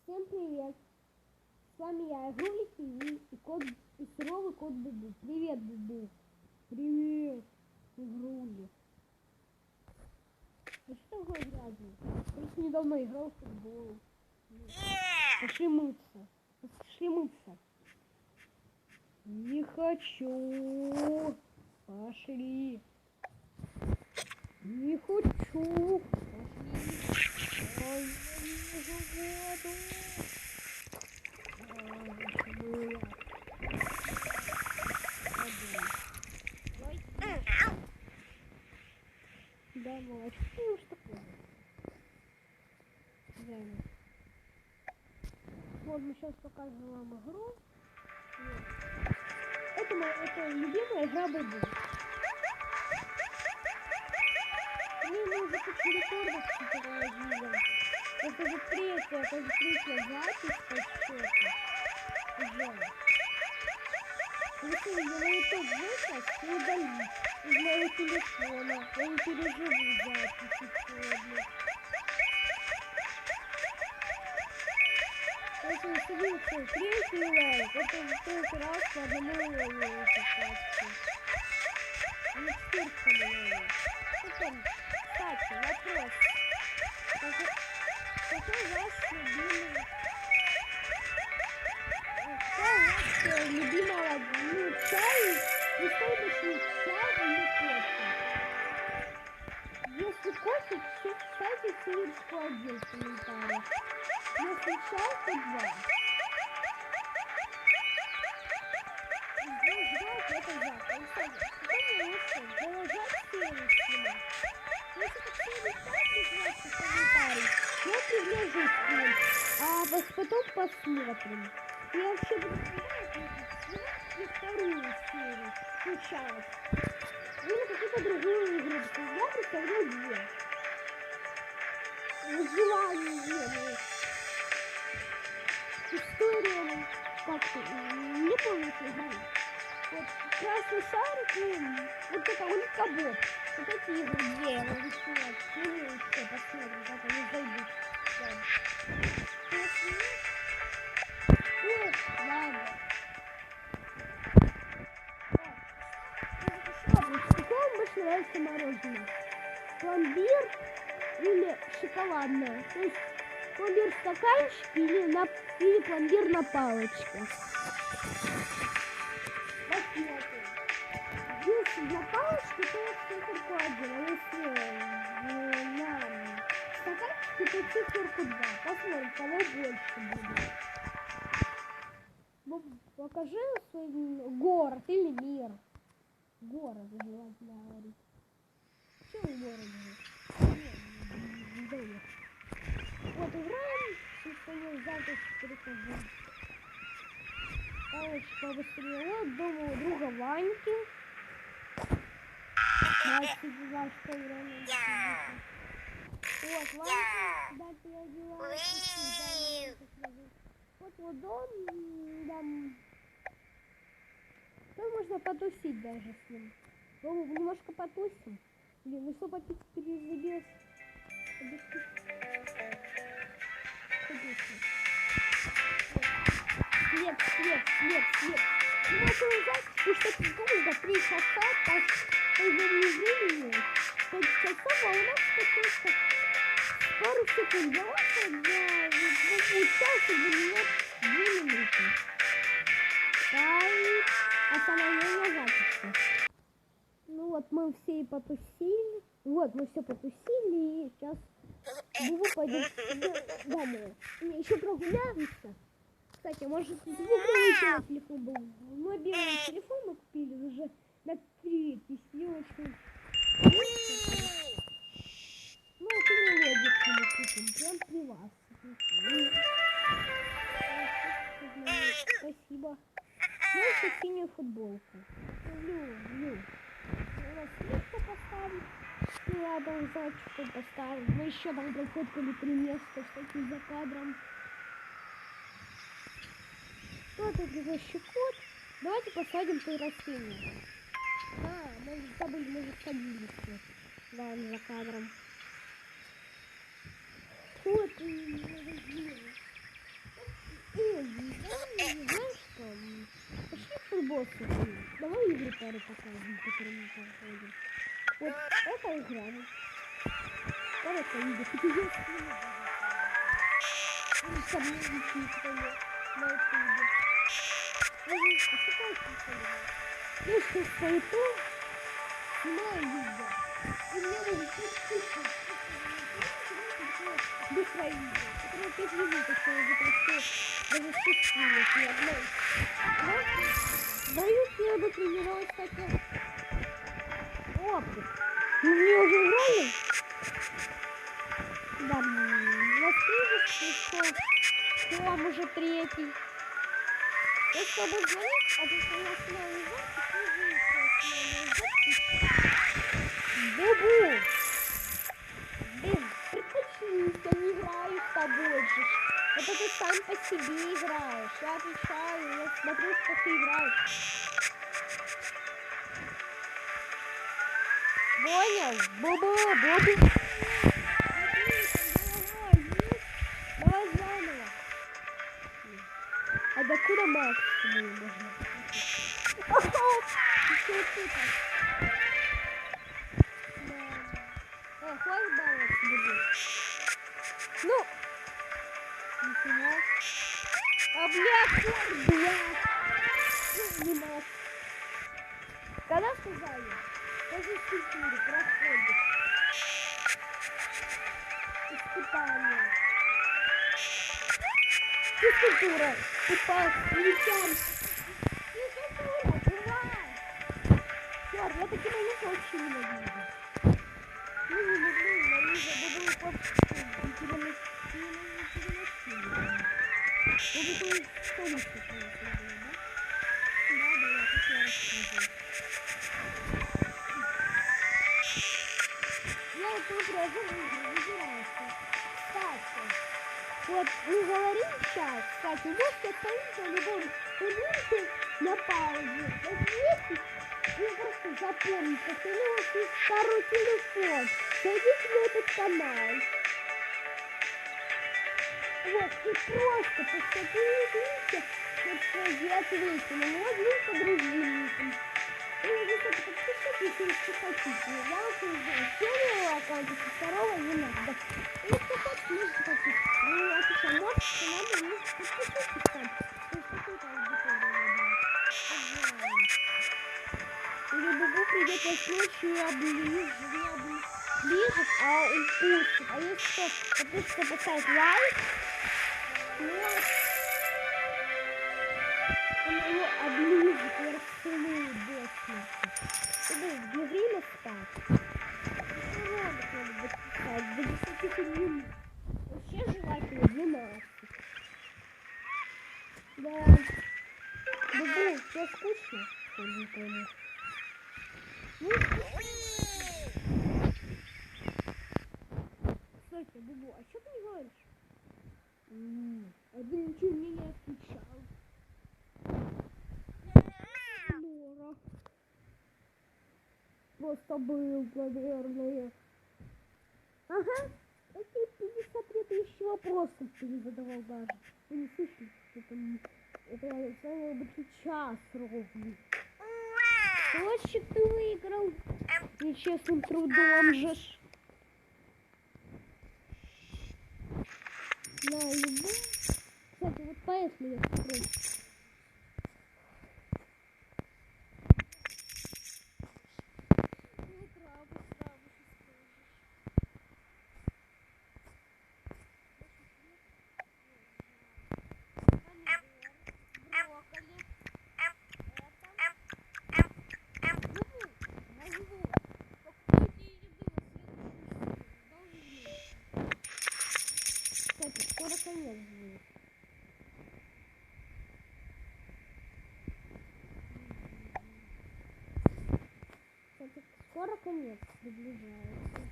Всем привет! С вами я, Игрулик и суровый кот Бубу. Привет, Бубу! Привет, Игрулик! А что такое грязный? Я недавно играл в футбол. Пошли мыться. Пошли мыться. Не хочу. Пошли. Не хочу. Пошли. Ой, я вижу воду. Да, малыш, ну что такое? Да. Вот мы сейчас покажем вам игру. Вот. Это любимая игра Бубу. Мы уже кучу рекордов видим. Это же третья запись по счету. Уже. Если я на YouTube вышло, не удалить. Из моего телефона. Я не переживу записи сегодня. Если садился третий лайк, это в третий раз по одному лайку попасться. Не четвертому лайку. Потом, кстати, вопрос. Какой ваш любимый... Какая ваша любимая чай? Не стоит чай или кофе? Если кофе, ставьте ссылочку один в комментариях. Если чай, то 2. Это завтра. Продолжать серию снимать. Если как серию ставьте в комментарии, я пригляжу к ним, а потом посмотрим. Я вообще буду снимать и вторую серию. Сейчас. Или какую-то другую игру. Я представляю 2. Выживание. История, как-то, не помню, что игру. Вот красный шарик, вот это улитка-боб. Вот эти игры, где я могу снимать. Ну, все, посмотрим, как они зайдут. Ой, ладно. Какое вам больше нравится мороженое? Пломбир или шоколадное? То есть пломбир в стаканчике или пломбир на палочке? Посмотрим. Если на палочке, то циферку 1, а если на стаканчике, то циферку 2. Посмотрим, кого больше будет. Покажи свой город или мир. Город желательно говорить. Что в городе? Нет. Вот играем, что завтра перехожу. Палочка побыстрее. Вот дома у друга Ваньки. Вот Ванька, да, переодевается. Вот дом, там. Там можно потусить даже с ним. Немножко потусим. Блин, ну что попить перезабес? След. Ну, это ужасно, что долго 3 часа, так, по времени, 5 часов, а у нас каких-то пару секунд за часа для меня 2 минуты. Ставить остановление записи. Ну вот мы все и потусили. Вот мы все потусили, и сейчас Бубу пойдет домой. И еще прогуляемся. Кстати, может, двухмерный телефон был. Мобильный телефон мы купили уже на 3 тысячи. Ну, это мелодик мы купим, прям при вас. Спасибо. Ну, еще синюю футболку. Люблю. У нас слегка поставим. И надо узнать, что поставим. Мы еще там проходили 3 места, кстати, за кадром. Вот это за щекот. Давайте посадим тут растения. Мы забыли, мы же садились. Да, за кадром. Вот и красоту. Давай игры пару покажем, которые мы проходим. Вот это игра. Короче, видео. Ты видишь? Ну, со мной никто не на ютубе. Ну, что стоит то, снимаю видео. И мне будет подписываться. Быстро видео. Которые 5 минут, что я запрещу. Даже 6 минут, ни одной. Дают мне дотренировать, кстати, опыт. Ну, мне уже играли? Да, воскресишь, что вам уже третий. Я с тобой звоню, а ты что у нас новый запись, Бубу! Блин, предпочтись, я не играю с тобой же. Это ты сам по себе играешь. Я отвечаю, я смотрю, что ты играешь. Понял? Бубу! Давай заново. А докуда максимум можно? Еще тут. Хватит баловаться, Бубу. Ну. Ничего. А, блядь. Не надо. Когда сказали? После физкультуры проходишь. Испытание. Физкультура. Упал с плечами. Физкультура, бывает. Черт, я такие моменты вообще ненавижу. Ну, не люблю, ненавижу. Буду просто переносить. Буду что лучше, конечно, да? Да, я так я рассказываю. Я вот выбираюсь. Кстати, вот мы говорим сейчас, кстати, вот я стою на любом элементе на паузе. Возьмите и просто запомните, что у вас есть второй телефон. Зайдите на этот канал. Вот, и просто посмотрите, вот я ответила, но возьмите другим ником. И вы подпишитесь, если хотите. Я вас уже первого аккаунта, со второго не надо. Если хотите, можете подписаться. Ну, а сейчас можете, надо, не подпишитесь там. То есть какую-то аудиторию надо. Или Бубу придет вас ночью и оближет, а он пустит. А если что, подпишется, поставить лайк. Вот. Он его оближет и расцелует до смерти. Не время спать. Ролик надо дописать до 10 минут. Вообще желательно 12. Да. Бубу, тебе скучно? Что не пойму. Ну, кстати, Бубу, а что ты не говоришь? А ты ничего мне не отвечал. Здорово. Просто был, наверное. Ага. Эти 53 тысячи вопросов ты не задавал даже. Ты не слышишь? Это я занял бы час ровно. Точно ты выиграл. Нечестным трудом же. На любом. Кстати, вот поэтому я спрошу. Скоро конец будет. Кстати, скоро конец приближается.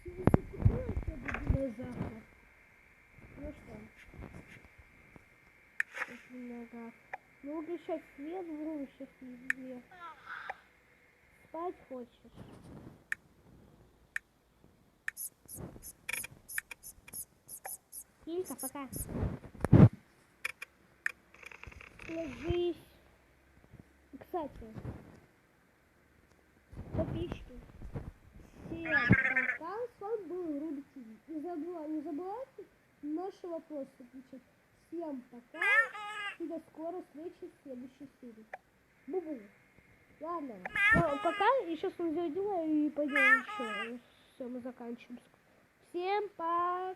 Сегодня купила тебе завтра. Ну что? Очень много. Ну, выключать свет, выключать везде. Спать хочешь? Килька, пока. ложись. Кстати, подписчики, всем пока, с вами был Руби ТВ. Не забывайте наши вопросы отвечать. Всем пока, и до скорой встречи в следующей серии. Бу-бу. Ладно, ну, пока, еще что сделаю и пойдем еще. Все, мы заканчиваем. Всем пока.